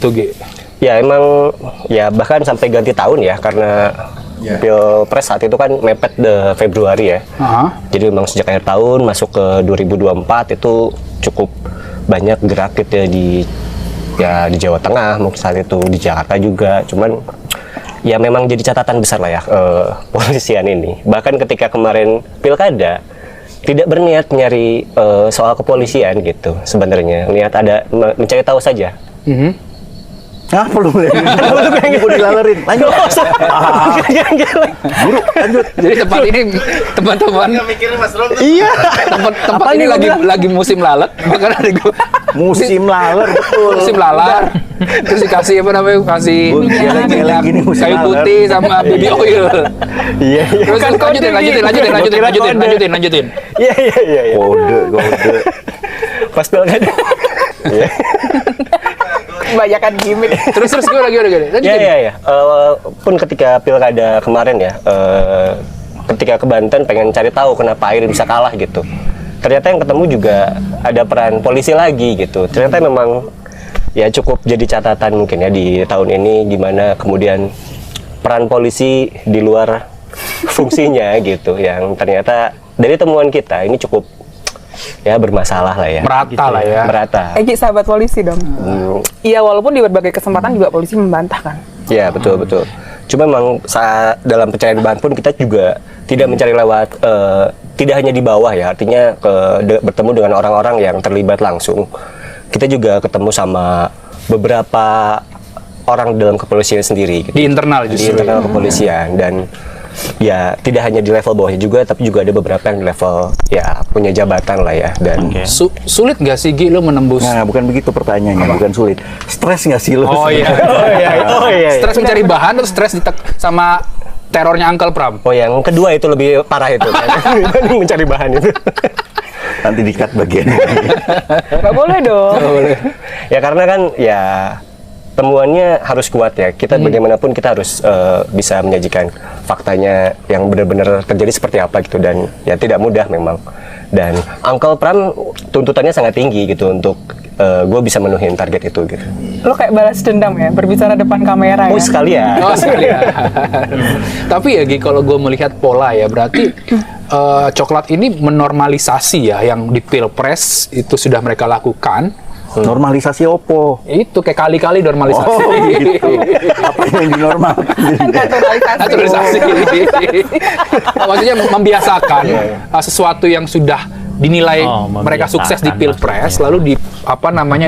itu, Gi? Ya emang ya bahkan sampai ganti tahun ya karena Pilpres saat itu kan mepet Februari ya. Jadi memang sejak akhir tahun masuk ke 2024 itu cukup banyak gerak gitu ya di Jawa Tengah, mungkin saat itu di Jakarta juga. Cuman ya memang jadi catatan besar lah ya polisian ini. Bahkan ketika kemarin pilkada tidak berniat nyari soal kepolisian gitu sebenarnya. Niat ada mencari tahu saja. Ah, belum mau dilalerin. Lanjut. Buru, lanjut. Jadi tempat ini teman-teman. Iya. Tempat ini lagi musim lalat, bahkan ada musim laler betul. Musim lalat. Terus dikasih apa namanya? Kasih geleng-geleng gini musim kayu laler. putih sama baby oil. Iya. Terus lanjutin. Iya. Kode. Pas pilkada. Iya. Kebanyakan gimmick. Terus gue lagi. Iya. Pun ketika pilkada kemarin ya, ketika ke Banten pengen cari tahu kenapa Airin bisa kalah gitu. Ternyata yang ketemu juga ada peran polisi lagi gitu. Ternyata memang ya cukup jadi catatan mungkin ya di tahun ini gimana kemudian peran polisi di luar fungsinya gitu. Yang ternyata dari temuan kita ini cukup ya bermasalah lah ya. Merata lah ya. Merata. Egi sahabat polisi dong. Iya, walaupun di berbagai kesempatan juga polisi membantah kan. Ya betul. Cuma memang saat dalam pencarian bahan pun kita juga tidak mencari lewat tidak hanya di bawah ya, artinya bertemu dengan orang-orang yang terlibat langsung. Kita juga ketemu sama beberapa orang dalam kepolisian sendiri. Gitu. Di internal justru. Di internal kepolisian dan ya tidak hanya di level bawahnya juga, tapi juga ada beberapa yang di level ya punya jabatan lah ya. Dan sulit nggak sih Gi lo menembus? Nah, bukan begitu pertanyaannya, bukan sulit. Stres nggak sih lo? Oh iya. Stres mencari bahan atau stres sama terornya Uncle Pram? Oh yang kedua itu lebih parah itu kan. Dibanding mencari bahan itu. Nanti di-cut bagian. Nggak boleh dong. Ya karena kan ya temuannya harus kuat ya. Kita bagaimanapun kita harus bisa menyajikan faktanya yang benar-benar terjadi seperti apa gitu, dan ya tidak mudah memang. Dan Uncle Pram tuntutannya sangat tinggi gitu untuk gue bisa menuhin target itu gitu. Lo kayak balas dendam ya, berbicara depan kamera ya. Sekalian. Tapi ya Gi, kalau gue melihat pola ya, berarti coklat ini menormalisasi ya yang di Pilpres itu sudah mereka lakukan. Normalisasi opo? Itu kayak kali-kali normalisasi. Oh gitu. Apa yang dinormalkan? Naturalisasi. Maksudnya membiasakan sesuatu yang sudah dinilai mereka sukses di Pilpres, lalu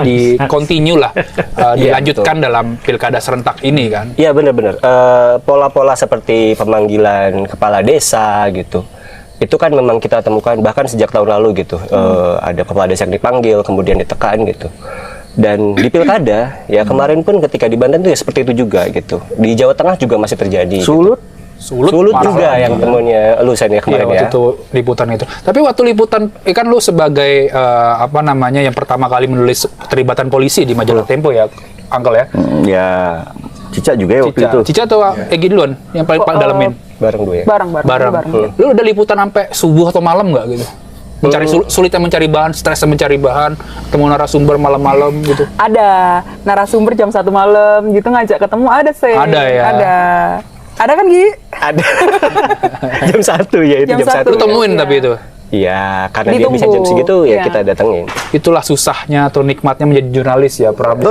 di continue lah, dilanjutkan dalam pilkada serentak ini kan. Iya benar-benar. Pola-pola seperti pemanggilan kepala desa gitu. Itu kan memang kita temukan bahkan sejak tahun lalu gitu. Ada kepala desa yang dipanggil kemudian ditekan gitu. Dan di pilkada ya kemarin pun ketika di Banten itu ya seperti itu juga gitu. Di Jawa Tengah juga masih terjadi. Sulut juga yang temunya lu ya kemarin waktu itu liputan itu. Tapi waktu liputan kan lu sebagai yang pertama kali menulis keterlibatan polisi di majalah Tempo ya, Uncle ya. Ya Cica juga ya waktu itu. Cica atau Egi duluan yang paling dalamin? Bareng gue ya. Bareng. Lu udah liputan sampai subuh atau malam nggak gitu? Sulitnya mencari bahan, stresnya mencari bahan, ketemu narasumber malam-malam gitu. Ada narasumber jam 1 malam gitu ngajak ketemu, ada sih. Ada ya. Ada kan Gi? Ada. jam 1 ya itu jam 1. Lu temuin ya. Tapi itu. Iya, karena Ditunggu. dia bisa jam segitu ya kita datengin. Itulah susahnya atau nikmatnya menjadi jurnalis ya, Pram.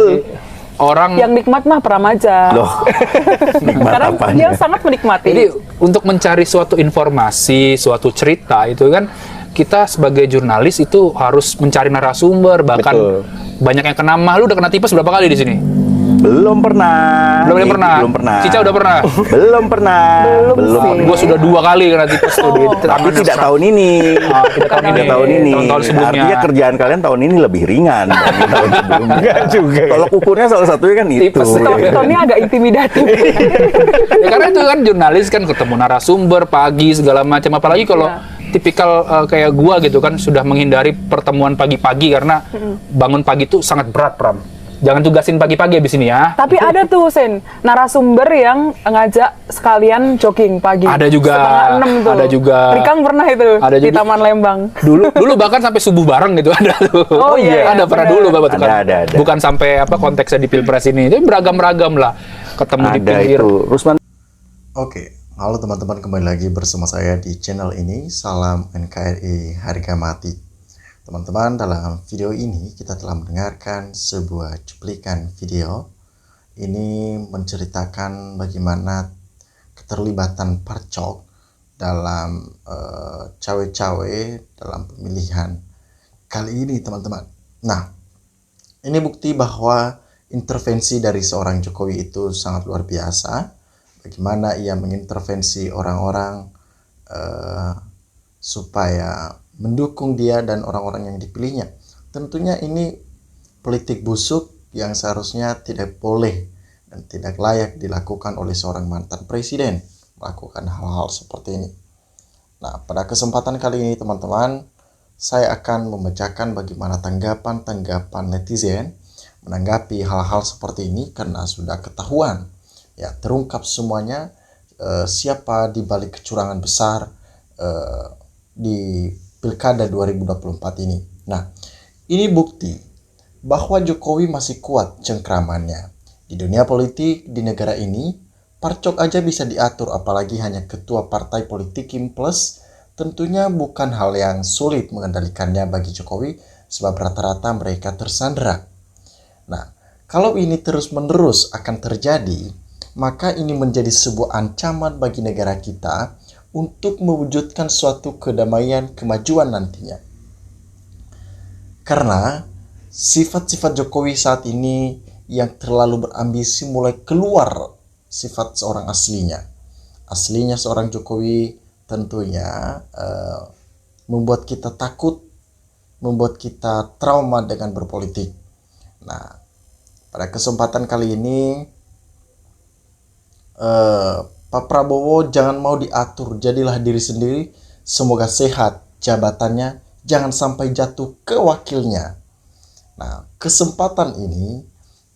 Orang yang nikmat mah Pram aja. Loh. Nikmat Karena apanya? dia sangat menikmati. Jadi untuk mencari suatu informasi, suatu cerita itu kan kita sebagai jurnalis itu harus mencari narasumber, bahkan banyak yang kena mah. Lu udah kena tipes berapa kali di sini? Belum pernah. Belum pernah. Cica udah pernah? Belum pernah. Belum. Gua sudah 2 kali kena tipes tuh. Tapi tidak tahun ini. Tidak tahun ini. Tahun sebelumnya. Artinya kerjaan kalian tahun ini lebih ringan dari tahun sebelumnya. Enggak juga. Kalau ukurnya salah satunya kan itu. Tipes. Tonnya agak intimidatif. Ya, karena itu kan jurnalis kan ketemu narasumber pagi segala macam, apalagi kalau tipikal kayak gua gitu kan sudah menghindari pertemuan pagi-pagi karena bangun pagi itu sangat berat, Pram. Jangan tugasin pagi-pagi abis ini ya. Tapi ada tuh Sen, narasumber yang ngajak sekalian jogging pagi. Ada juga. Setengah 6 tuh. Ada juga. Rikang pernah itu Ada di juga. Taman Lembang. Dulu bahkan sampai subuh bareng gitu ada tuh. Oh iya, ada pernah benar. dulu Bapak tukang. Ada. Bukan sampai apa konteksnya di Pilpres ini. Itu beragam-ragam lah. Ketemu di Ada pinggir. itu. Rusman. Oke, halo teman-teman, kembali lagi bersama saya di channel ini. Salam NKRI harga mati. Teman-teman, dalam video ini kita telah mendengarkan sebuah cuplikan video. Ini menceritakan bagaimana keterlibatan Parcok dalam cawe-cawe dalam pemilihan kali ini, teman-teman. Nah, ini bukti bahwa intervensi dari seorang Jokowi itu sangat luar biasa. Bagaimana ia mengintervensi orang-orang supaya mendukung dia dan orang-orang yang dipilihnya. Tentunya ini politik busuk yang seharusnya tidak boleh dan tidak layak dilakukan oleh seorang mantan presiden, melakukan hal-hal seperti ini. Nah, pada kesempatan kali ini teman-teman, saya akan membacakan bagaimana tanggapan netizen menanggapi hal-hal seperti ini karena sudah ketahuan, ya, terungkap semuanya siapa di balik kecurangan besar di Pilkada 2024 ini. Nah, ini bukti bahwa Jokowi masih kuat cengkramannya. Di dunia politik di negara ini, Parcok aja bisa diatur, apalagi hanya ketua partai politik Kim Plus. Tentunya bukan hal yang sulit mengendalikannya bagi Jokowi, sebab rata-rata mereka tersandera. Nah, kalau ini terus-menerus akan terjadi, maka ini menjadi sebuah ancaman bagi negara kita untuk mewujudkan suatu kedamaian kemajuan nantinya. Karena sifat-sifat Jokowi saat ini yang terlalu berambisi mulai keluar sifat seorang aslinya. Aslinya seorang Jokowi tentunya membuat kita takut, membuat kita trauma dengan berpolitik. Nah, pada kesempatan kali ini Pak Prabowo jangan mau diatur, jadilah diri sendiri. Semoga sehat jabatannya, jangan sampai jatuh ke wakilnya. Nah, kesempatan ini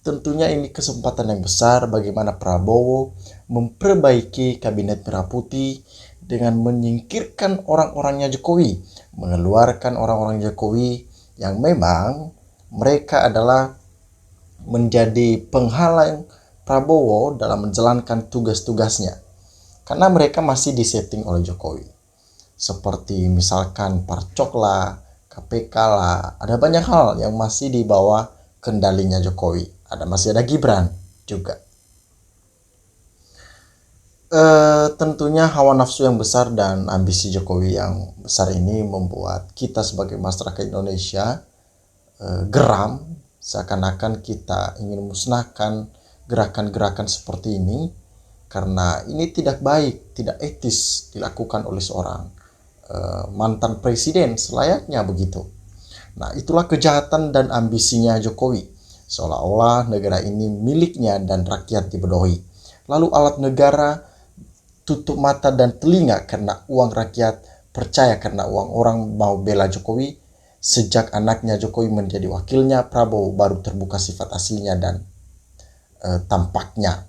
tentunya ini kesempatan yang besar bagaimana Prabowo memperbaiki kabinet merah putih dengan menyingkirkan orang-orangnya Jokowi, mengeluarkan orang-orang Jokowi yang memang mereka adalah menjadi penghalang Prabowo dalam menjalankan tugas-tugasnya. Karena mereka masih disetting oleh Jokowi. Seperti misalkan Parcok lah, KPK lah, ada banyak hal yang masih di bawah kendalinya Jokowi. Masih ada Gibran juga. Tentunya hawa nafsu yang besar dan ambisi Jokowi yang besar ini membuat kita sebagai masyarakat Indonesia geram. Seakan-akan kita ingin musnahkan gerakan-gerakan seperti ini. Karena ini tidak baik, tidak etis dilakukan oleh seorang mantan presiden selayaknya begitu. Nah, itulah kejahatan dan ambisinya Jokowi. Seolah-olah negara ini miliknya dan rakyat dibodohi. Lalu alat negara tutup mata dan telinga karena uang rakyat, percaya karena uang orang mau bela Jokowi. Sejak anaknya Jokowi menjadi wakilnya, Prabowo baru terbuka sifat aslinya dan tampaknya.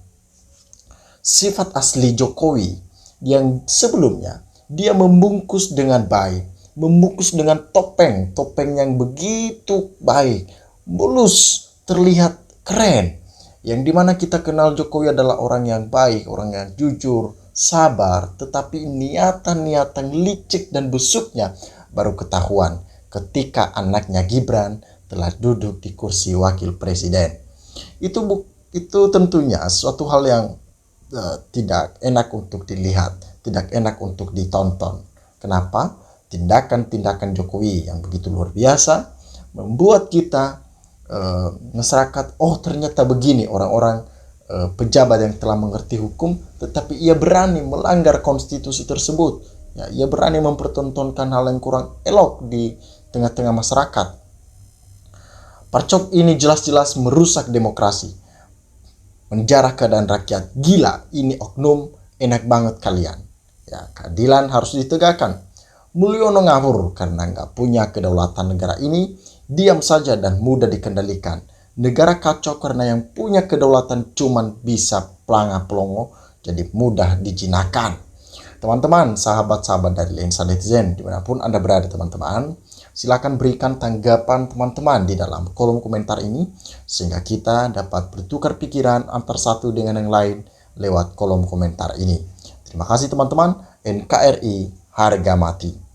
Sifat asli Jokowi yang sebelumnya dia membungkus dengan baik, membungkus dengan topeng yang begitu baik, mulus, terlihat keren. Yang dimana kita kenal Jokowi adalah orang yang baik, orang yang jujur, sabar, tetapi niatan-niatan licik dan busuknya baru ketahuan ketika anaknya Gibran telah duduk di kursi wakil presiden. Itu tentunya suatu hal yang tidak enak untuk dilihat, tidak enak untuk ditonton. Kenapa? Tindakan-tindakan Jokowi yang begitu luar biasa membuat kita masyarakat, oh ternyata begini orang-orang pejabat yang telah mengerti hukum, tetapi ia berani melanggar konstitusi tersebut. Ya, ia berani mempertontonkan hal yang kurang elok di tengah-tengah masyarakat. Parcok ini jelas-jelas merusak demokrasi, menjarah keadaan rakyat. Gila, ini oknum, enak banget kalian. Ya, keadilan harus ditegakkan. Mulyono ngawur karena nggak punya kedaulatan negara ini, diam saja dan mudah dikendalikan. negara kacau karena yang punya kedaulatan cuman bisa pelanga-pelongo, jadi mudah dijinakan. Teman-teman, sahabat-sahabat dari Lensa Netizen, dimanapun Anda berada teman-teman, silakan berikan tanggapan teman-teman di dalam kolom komentar ini, sehingga kita dapat bertukar pikiran antar satu dengan yang lain lewat kolom komentar ini. Terima kasih teman-teman, NKRI harga mati.